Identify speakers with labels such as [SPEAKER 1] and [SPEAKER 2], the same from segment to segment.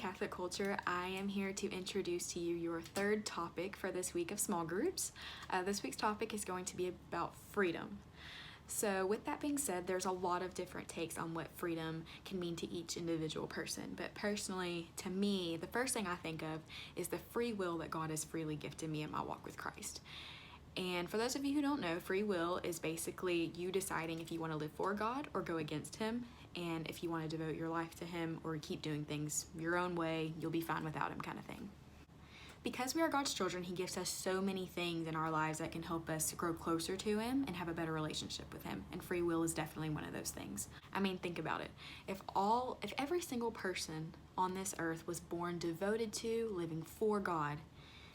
[SPEAKER 1] Catholic Culture. I am here to introduce to you your third topic for this week of small groups. This week's topic is going to be about freedom. So with that being said, there's a lot of different takes on what freedom can mean to each individual person. But personally, to me, the first thing I think of is the free will that God has freely gifted me in my walk with Christ. And for those of you who don't know, free will is basically you deciding if you want to live for God or go against Him. And if you want to devote your life to Him or keep doing things your own way, you'll be fine without Him, kind of thing. Because we are God's children, He gives us so many things in our lives that can help us grow closer to Him and have a better relationship with Him. And free will is definitely one of those things. I mean, think about it. If every single person on this earth was born devoted to living for God,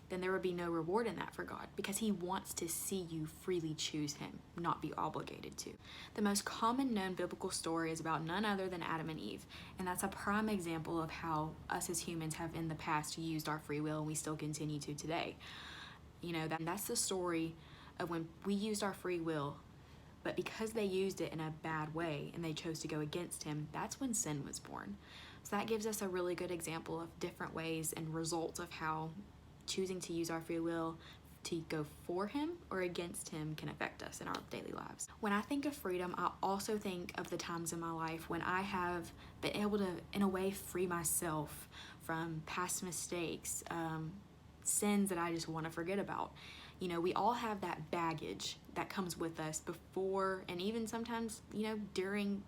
[SPEAKER 1] then there would be no reward in that for God, because He wants to see you freely choose Him, not be obligated to. The most common known biblical story is about none other than Adam and Eve, and that's a prime example of how us as humans have in the past used our free will, and we still continue to today. You know, that's the story of when we used our free will, but because they used it in a bad way and they chose to go against Him, that's when sin was born. So that gives us a really good example of different ways and results of how choosing to use our free will to go for Him or against Him can affect us in our daily lives. When I think of freedom, I also think of the times in my life when I have been able to, in a way, free myself from past mistakes, sins that I just want to forget about. You know, we all have that baggage that comes with us before, and even sometimes, you know,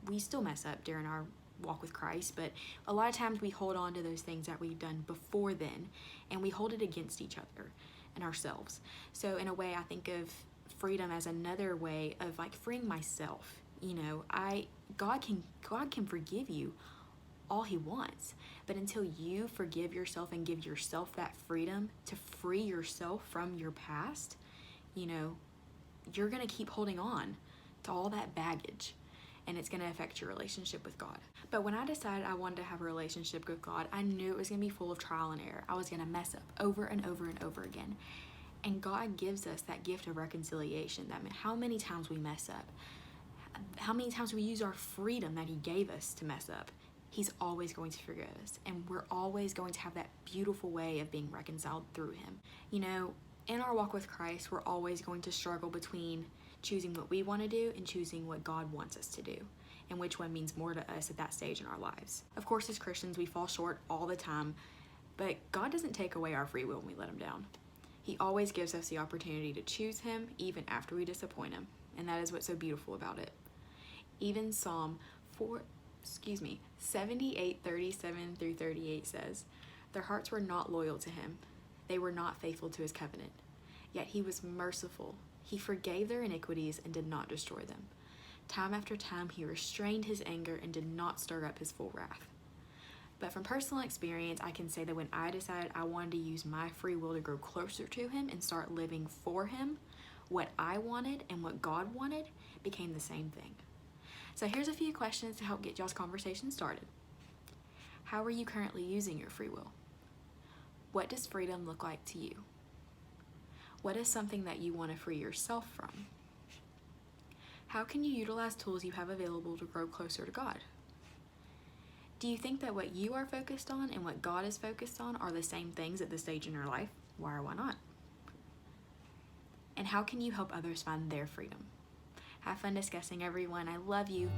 [SPEAKER 1] we still mess up during our walk with Christ, but a lot of times we hold on to those things that we've done before then, and we hold it against each other and ourselves. So in a way, I think of freedom as another way of like freeing myself. You know, God can forgive you all He wants, but until you forgive yourself and give yourself that freedom to free yourself from your past, you know, you're gonna keep holding on to all that baggage, and it's going to affect your relationship with God. But when I decided I wanted to have a relationship with God, I knew it was going to be full of trial and error. I was going to mess up over and over and over again. And God gives us that gift of reconciliation. That means how many times we mess up, how many times we use our freedom that He gave us to mess up. He's always going to forgive us, and we're always going to have that beautiful way of being reconciled through Him. You know, in our walk with Christ, we're always going to struggle between choosing what we want to do and choosing what God wants us to do, and which one means more to us at that stage in our lives. Of course, as Christians, we fall short all the time, but God doesn't take away our free will when we let Him down. He always gives us the opportunity to choose Him even after we disappoint Him, and that is what's so beautiful about it. Even Psalm 78:37 through 38 says, "Their hearts were not loyal to Him. They were not faithful to His covenant. Yet He was merciful. He forgave their iniquities and did not destroy them. Time after time He restrained His anger and did not stir up His full wrath." But from personal experience, I can say that when I decided I wanted to use my free will to grow closer to Him and start living for Him, what I wanted and what God wanted became the same thing. So here's a few questions to help get y'all's conversation started. How are you currently using your free will? What does freedom look like to you? What is something that you want to free yourself from? How can you utilize tools you have available to grow closer to God? Do you think that what you are focused on and what God is focused on are the same things at this stage in your life? Why or why not? And how can you help others find their freedom? Have fun discussing, everyone. I love you.